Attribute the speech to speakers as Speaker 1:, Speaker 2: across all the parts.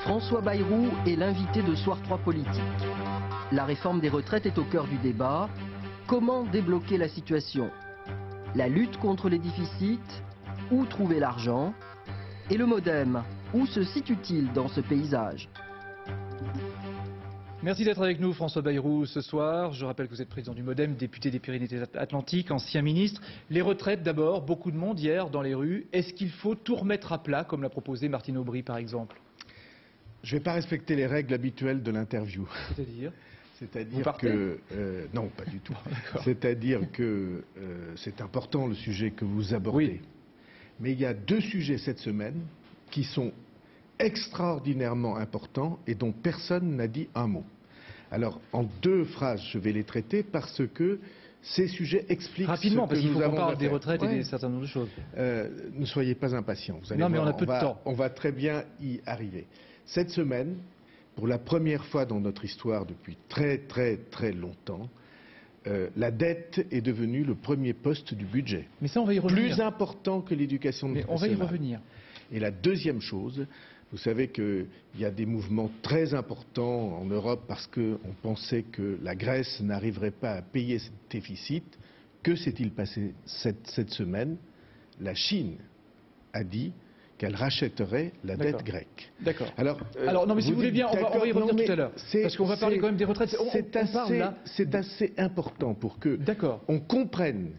Speaker 1: François Bayrou est l'invité de Soir 3 Politique. La réforme des retraites est au cœur du débat. Comment débloquer la situation? La lutte contre les déficits? Où trouver l'argent? Et le MoDem, où se situe-t-il dans ce paysage?
Speaker 2: Merci d'être avec nous, François Bayrou, ce soir. Je rappelle que vous êtes président du MoDem, député des Pyrénées-Atlantiques, ancien ministre. Les retraites d'abord, beaucoup de monde hier dans les rues. Est-ce qu'il faut tout remettre à plat, comme l'a proposé Martine Aubry, par exemple?
Speaker 3: Je ne vais pas respecter les règles habituelles de l'interview.
Speaker 2: C'est-à-dire
Speaker 3: que... non, pas du tout. C'est-à-dire que c'est important le sujet que vous abordez.
Speaker 2: Oui.
Speaker 3: Mais il y a deux sujets cette semaine qui sont extraordinairement importants et dont personne n'a dit un mot. Alors, en deux phrases, je vais les traiter parce que ces sujets expliquent
Speaker 2: rapidement,
Speaker 3: ce que nous avons à faire.
Speaker 2: Rapidement, parce qu'il faut qu'on parle des retraites et d'un certain nombre de choses.
Speaker 3: Ne soyez pas impatients. Vous allez
Speaker 2: non, mais
Speaker 3: voir,
Speaker 2: on a peu de temps.
Speaker 3: On va très bien y arriver. Cette semaine, pour la première fois dans notre histoire depuis très très très longtemps, la dette est devenue le premier poste du budget.
Speaker 2: Mais ça, on va y revenir.
Speaker 3: Plus important que l'éducation nationale.
Speaker 2: Mais on va y revenir.
Speaker 3: Et la deuxième chose, vous savez qu'il y a des mouvements très importants en Europe parce qu'on pensait que la Grèce n'arriverait pas à payer ce déficit. Que s'est-il passé cette semaine? La Chine a dit qu'elle rachèterait la dette grecque.
Speaker 2: D'accord.
Speaker 3: Alors,
Speaker 2: non, mais si vous voulez bien, on va y revenir tout à l'heure. Parce qu'on va parler quand même des retraites.
Speaker 3: C'est assez important pour que on comprenne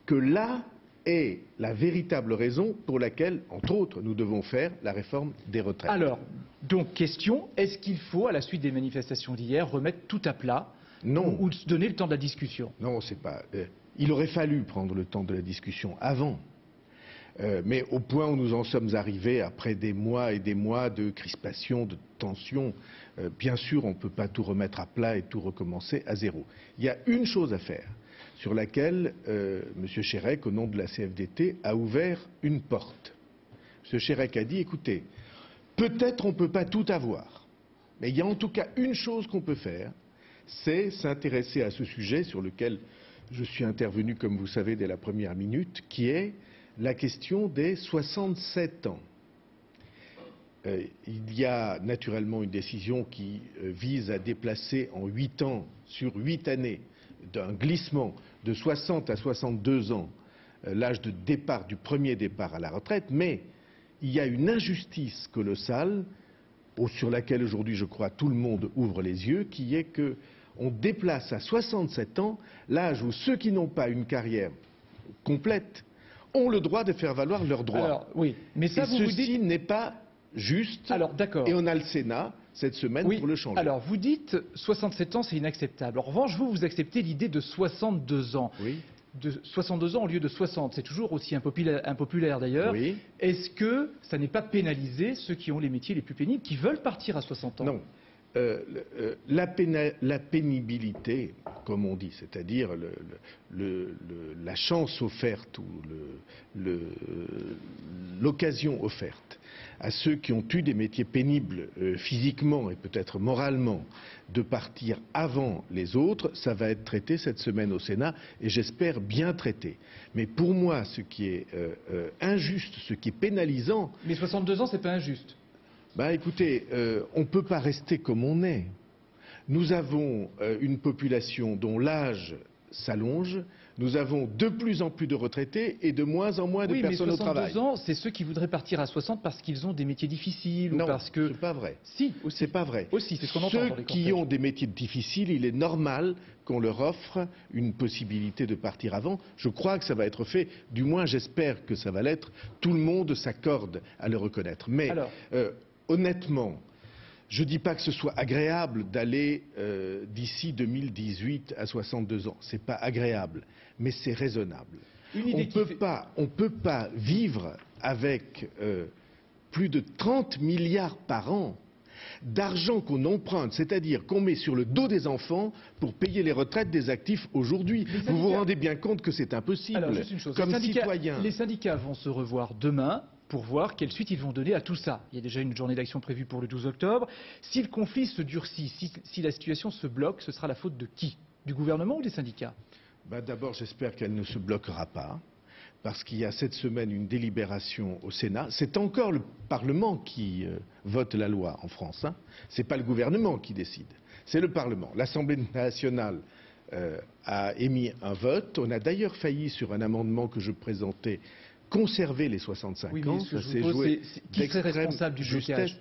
Speaker 3: que là est la véritable raison pour laquelle, entre autres, nous devons faire la réforme des retraites.
Speaker 2: Alors, donc, question, est-ce qu'il faut, à la suite des manifestations d'hier, remettre tout à plat?
Speaker 3: Non.
Speaker 2: Ou se donner le temps de la discussion?
Speaker 3: Non, c'est pas... il aurait fallu prendre le temps de la discussion avant. Mais au point où nous en sommes arrivés, après des mois et des mois de crispation, de tension, bien sûr, on ne peut pas tout remettre à plat et tout recommencer à zéro. Il y a une chose à faire, sur laquelle M. Chérec, au nom de la CFDT, a ouvert une porte. M. Chérec a dit, écoutez, peut-être on ne peut pas tout avoir, mais il y a en tout cas une chose qu'on peut faire, c'est s'intéresser à ce sujet sur lequel je suis intervenu, comme vous savez, dès la première minute, qui est la question des 67 ans. Il y a naturellement une décision qui vise à déplacer en 8 ans, sur 8 années, d'un glissement de 60 à 62 ans, l'âge de départ, du premier départ à la retraite, mais il y a une injustice colossale, sur laquelle aujourd'hui je crois tout le monde ouvre les yeux, qui est qu'on déplace à 67 ans l'âge où ceux qui n'ont pas une carrière complète ont le droit de faire valoir leurs droits.
Speaker 2: Alors, oui, mais ça,
Speaker 3: ceci n'est pas juste.
Speaker 2: Alors, d'accord.
Speaker 3: Et on a le Sénat cette semaine pour le changer.
Speaker 2: Alors, vous dites 67 ans, c'est inacceptable. En revanche, vous acceptez l'idée de 62 ans.
Speaker 3: Oui.
Speaker 2: De 62 ans au lieu de 60. C'est toujours aussi impopulaire d'ailleurs.
Speaker 3: Oui.
Speaker 2: Est-ce que ça n'est pas pénalisé ceux qui ont les métiers les plus pénibles, qui veulent partir à 60 ans?
Speaker 3: Non. La pénibilité, comme on dit, c'est-à-dire la chance offerte ou l'occasion offerte à ceux qui ont eu des métiers pénibles physiquement et peut-être moralement de partir avant les autres, ça va être traité cette semaine au Sénat et j'espère bien traité. Mais pour moi, ce qui est injuste, ce qui est pénalisant...
Speaker 2: Mais 62 ans, c'est pas injuste.
Speaker 3: Ben écoutez, on ne peut pas rester comme on est. Nous avons une population dont l'âge s'allonge, nous avons de plus en plus de retraités et de moins en moins de personnes au travail.
Speaker 2: Oui, mais 62 ans, c'est ceux qui voudraient partir à 60 parce qu'ils ont des métiers difficiles
Speaker 3: non,
Speaker 2: ou parce que...
Speaker 3: c'est pas vrai.
Speaker 2: Si, aussi.
Speaker 3: C'est pas vrai.
Speaker 2: Aussi, c'est ce qu'on entend dans les
Speaker 3: Ceux qui ont des métiers difficiles, il est normal qu'on leur offre une possibilité de partir avant. Je crois que ça va être fait, du moins j'espère que ça va l'être. Tout le monde s'accorde à le reconnaître. Mais... Alors, honnêtement, je ne dis pas que ce soit agréable d'aller d'ici 2018 à 62 ans. Ce n'est pas agréable, mais c'est raisonnable. On ne peut pas vivre avec plus de 30 milliards par an d'argent qu'on emprunte, c'est-à-dire qu'on met sur le dos des enfants pour payer les retraites des actifs aujourd'hui. Vous vous rendez bien compte que c'est impossible.
Speaker 2: Alors, juste une chose.
Speaker 3: Comme citoyen.
Speaker 2: Les syndicats vont se revoir demain pour voir quelle suite ils vont donner à tout ça. Il y a déjà une journée d'action prévue pour le 12 octobre. Si le conflit se durcit, si la situation se bloque, ce sera la faute de qui? Du gouvernement ou des syndicats?
Speaker 3: D'abord, j'espère qu'elle ne se bloquera pas, parce qu'il y a cette semaine une délibération au Sénat. C'est encore le Parlement qui vote la loi en France. Ce n'est pas le gouvernement qui décide, c'est le Parlement. L'Assemblée nationale a émis un vote. On a d'ailleurs failli, sur un amendement que je présentais, conserver les 65 ans.
Speaker 2: Ça s'est joué qui serait responsable du blocage?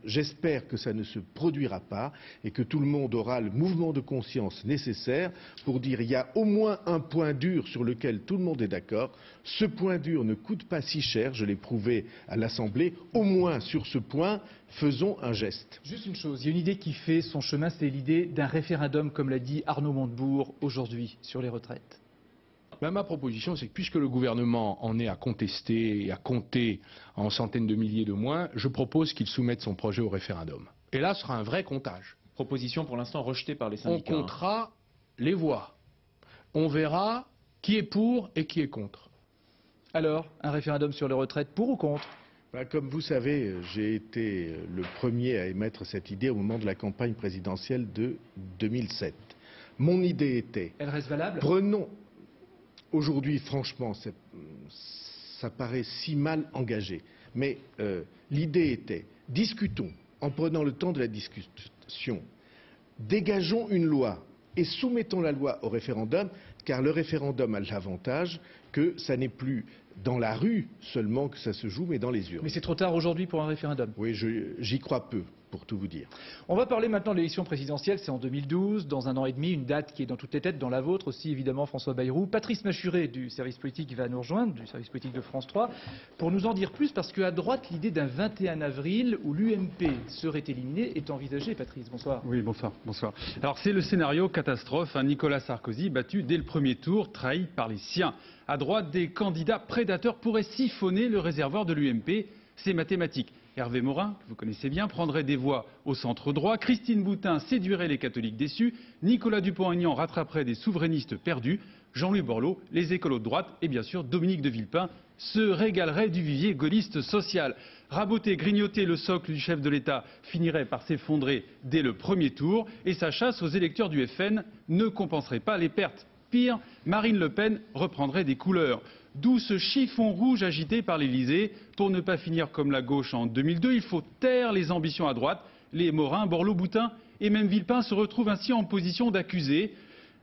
Speaker 3: J'espère que ça ne se produira pas et que tout le monde aura le mouvement de conscience nécessaire pour dire il y a au moins un point dur sur lequel tout le monde est d'accord. Ce point dur ne coûte pas si cher, je l'ai prouvé à l'Assemblée. Au moins sur ce point, faisons un geste.
Speaker 2: Juste une chose, il y a une idée qui fait son chemin, c'est l'idée d'un référendum, comme l'a dit Arnaud Montebourg aujourd'hui, sur les retraites.
Speaker 4: Ma proposition, c'est que puisque le gouvernement en est à contester et à compter en centaines de milliers de moins, je propose qu'il soumette son projet au référendum. Et là, ce sera un vrai comptage.
Speaker 5: Proposition pour l'instant rejetée par les syndicats.
Speaker 4: On comptera les voix. On verra qui est pour et qui est contre.
Speaker 2: Alors, un référendum sur les retraites, pour ou contre?
Speaker 3: Comme vous savez, j'ai été le premier à émettre cette idée au moment de la campagne présidentielle de 2007. Mon idée était...
Speaker 2: Elle reste valable?
Speaker 3: Prenons... Aujourd'hui, franchement, ça paraît si mal engagé. Mais l'idée était, discutons, en prenant le temps de la discussion, dégageons une loi et soumettons la loi au référendum, car le référendum a l'avantage que ça n'est plus dans la rue seulement que ça se joue, mais dans les urnes.
Speaker 2: Mais c'est trop tard aujourd'hui pour un référendum.
Speaker 3: Oui, j'y crois peu, pour tout vous dire.
Speaker 2: On va parler maintenant de l'élection présidentielle, c'est en 2012, dans un an et demi, une date qui est dans toutes les têtes, dans la vôtre aussi évidemment, François Bayrou. Patrice Machuré du service politique va nous rejoindre, du service politique de France 3, pour nous en dire plus, parce qu'à droite, l'idée d'un 21 avril où l'UMP serait éliminée est envisagée. Patrice, bonsoir.
Speaker 6: Oui, bonsoir. Alors c'est le scénario catastrophe, Nicolas Sarkozy battu dès le premier tour, trahi par les siens. À droite, des candidats prédateurs pourraient siphonner le réservoir de l'UMP, c'est mathématique. Hervé Morin, que vous connaissez bien, prendrait des voix au centre droit, Christine Boutin séduirait les catholiques déçus, Nicolas Dupont-Aignan rattraperait des souverainistes perdus, Jean-Louis Borloo, les écolos de droite et bien sûr Dominique de Villepin se régalerait du vivier gaulliste social. Raboter, grignoter le socle du chef de l'État finirait par s'effondrer dès le premier tour et sa chasse aux électeurs du FN ne compenserait pas les pertes. Pire, Marine Le Pen reprendrait des couleurs. D'où ce chiffon rouge agité par l'Élysée. Pour ne pas finir comme la gauche en 2002, il faut taire les ambitions à droite. Les Morin, Borloo, Boutin et même Villepin se retrouvent ainsi en position d'accuser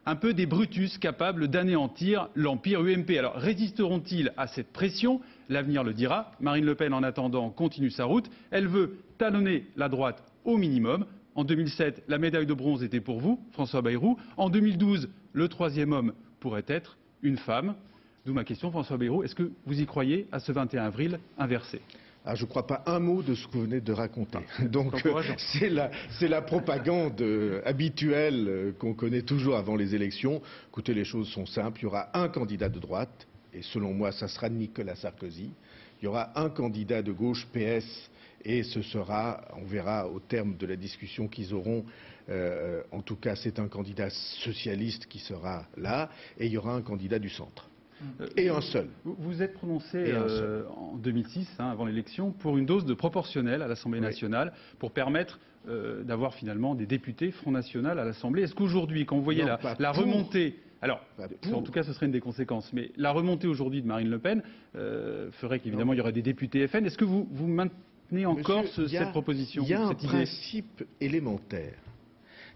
Speaker 6: un peu des Brutus capables d'anéantir l'empire UMP. Alors résisteront-ils à cette pression? L'avenir le dira. Marine Le Pen, en attendant, continue sa route. Elle veut talonner la droite au minimum. En 2007, la médaille de bronze était pour vous, François Bayrou. En 2012, le troisième homme pourrait être une femme. D'où ma question, François Bayrou, est-ce que vous y croyez à ce 21 avril inversé?
Speaker 3: Je ne crois pas un mot de ce que vous venez de raconter. Donc c'est la propagande habituelle qu'on connaît toujours avant les élections. Écoutez, les choses sont simples. Il y aura un candidat de droite, et selon moi, ça sera Nicolas Sarkozy. Il y aura un candidat de gauche, PS, et ce sera, on verra au terme de la discussion qu'ils auront, en tout cas c'est un candidat socialiste qui sera là, et il y aura un candidat du centre. Et un seul.
Speaker 6: Vous êtes prononcé en 2006, avant l'élection, pour une dose de proportionnelle à l'Assemblée nationale, pour permettre d'avoir finalement des députés Front National à l'Assemblée. Est-ce qu'aujourd'hui, quand vous voyez la remontée... Alors, en tout cas, ce serait une des conséquences. Mais la remontée aujourd'hui de Marine Le Pen ferait qu'évidemment, il y aurait des députés FN. Est-ce que vous maintenez encore cette proposition?
Speaker 3: Il y a un principe élémentaire.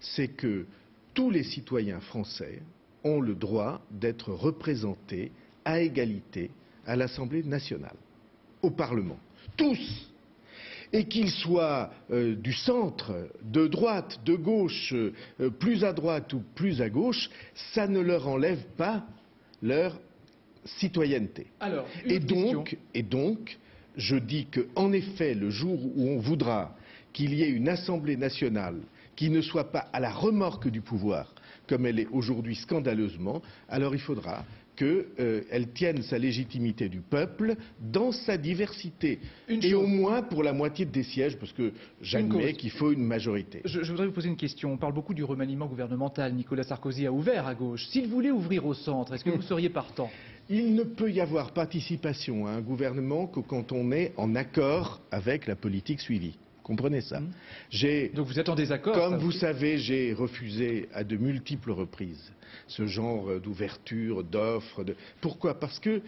Speaker 3: C'est que tous les citoyens français ont le droit d'être représentés à égalité à l'Assemblée nationale, au Parlement. Tous. Et qu'ils soient du centre, de droite, de gauche, plus à droite ou plus à gauche, ça ne leur enlève pas leur citoyenneté.
Speaker 2: Alors,
Speaker 3: et donc, je dis qu'en effet, le jour où on voudra qu'il y ait une Assemblée nationale qui ne soit pas à la remorque du pouvoir, comme elle est aujourd'hui scandaleusement, alors il faudra qu'elle tienne sa légitimité du peuple dans sa diversité. Et au moins pour la moitié des sièges, parce que j'admets qu'il faut une majorité.
Speaker 2: Je voudrais vous poser une question. On parle beaucoup du remaniement gouvernemental. Nicolas Sarkozy a ouvert à gauche. S'il voulait ouvrir au centre, est-ce que vous seriez partant?
Speaker 3: Il ne peut y avoir participation à un gouvernement que quand on est en accord avec la politique suivie. Comprenez ça.
Speaker 2: Donc vous êtes en désaccord?
Speaker 3: Comme vous savez, j'ai refusé à de multiples reprises ce genre d'ouverture, d'offres. Pourquoi? Parce que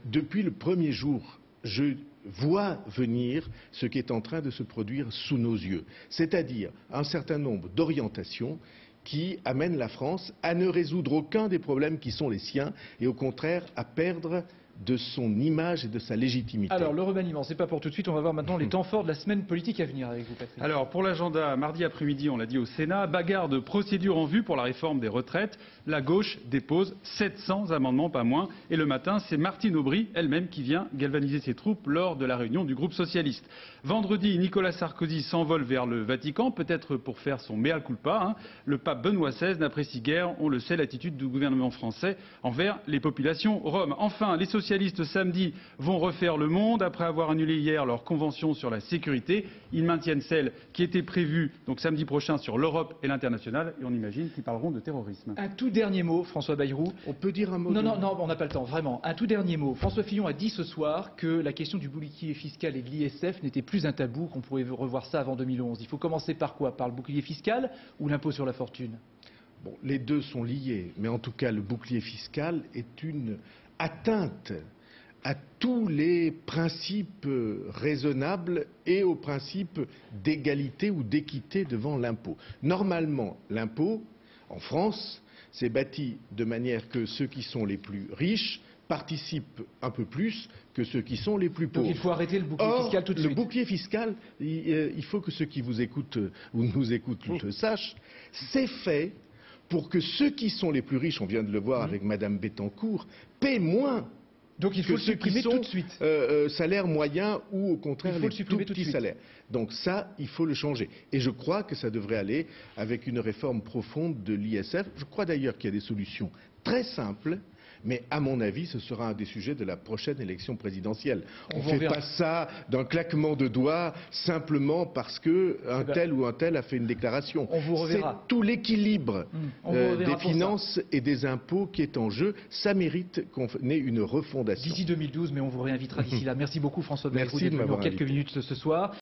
Speaker 3: depuis le premier jour, je vois venir ce qui est en train de se produire sous nos yeux, c'est-à-dire un certain nombre d'orientations qui amènent la France à ne résoudre aucun des problèmes qui sont les siens et au contraire à perdre de son image et de sa légitimité.
Speaker 2: Alors le remaniement, c'est pas pour tout de suite, on va voir maintenant les temps forts de la semaine politique à venir avec vous, Patrick.
Speaker 6: Alors pour l'agenda, mardi après-midi, on l'a dit au Sénat, bagarre de procédure en vue pour la réforme des retraites. La gauche dépose 700 amendements, pas moins. Et le matin, c'est Martine Aubry elle-même qui vient galvaniser ses troupes lors de la réunion du groupe socialiste. Vendredi, Nicolas Sarkozy s'envole vers le Vatican, peut-être pour faire son mea culpa. Le pape Benoît XVI n'apprécie guère, on le sait, l'attitude du gouvernement français envers les populations roms. Enfin, les socialistes samedi vont refaire le monde après avoir annulé hier leur convention sur la sécurité. Ils maintiennent celle qui était prévue donc samedi prochain sur l'Europe et l'international et on imagine qu'ils parleront de terrorisme.
Speaker 2: Un tout dernier mot, François Bayrou.
Speaker 3: On peut dire un mot?
Speaker 2: Non, on n'a pas le temps, vraiment. Un tout dernier mot. François Fillon a dit ce soir que la question du bouclier fiscal et de l'ISF n'était plus un tabou, qu'on pourrait revoir ça avant 2011. Il faut commencer par quoi? Par le bouclier fiscal ou l'impôt sur la fortune?
Speaker 3: Bon, les deux sont liés, mais en tout cas le bouclier fiscal est une atteinte à tous les principes raisonnables et aux principes d'égalité ou d'équité devant l'impôt. Normalement, l'impôt, en France, c'est bâti de manière que ceux qui sont les plus riches participent un peu plus que ceux qui sont les plus pauvres.
Speaker 2: Donc il faut arrêter le bouclier fiscal tout de suite.
Speaker 3: Le bouclier fiscal, il faut que ceux qui vous écoutent ou nous écoutent le sachent, c'est fait pour que ceux qui sont les plus riches, on vient de le voir avec Madame Bettencourt, paient moins.
Speaker 2: Donc il faut
Speaker 3: que
Speaker 2: le
Speaker 3: ceux
Speaker 2: supprimer
Speaker 3: qui sont
Speaker 2: tout de suite.
Speaker 3: Salaire moyen ou au contraire les tout
Speaker 2: tout de
Speaker 3: petits
Speaker 2: suite.
Speaker 3: salaires. Donc ça, il faut le changer. Et je crois que ça devrait aller avec une réforme profonde de l'ISF. Je crois d'ailleurs qu'il y a des solutions très simples. Mais à mon avis, ce sera un des sujets de la prochaine élection présidentielle. On ne fait pas ça d'un claquement de doigts simplement parce qu'un tel ou un tel a fait une déclaration.
Speaker 2: On vous reverra.
Speaker 3: C'est tout l'équilibre des finances et des impôts qui est en jeu. Ça mérite qu'on ait une refondation.
Speaker 2: D'ici 2012, mais on vous réinvitera d'ici là. Merci beaucoup François Bayrou d'être venu en quelques minutes ce soir.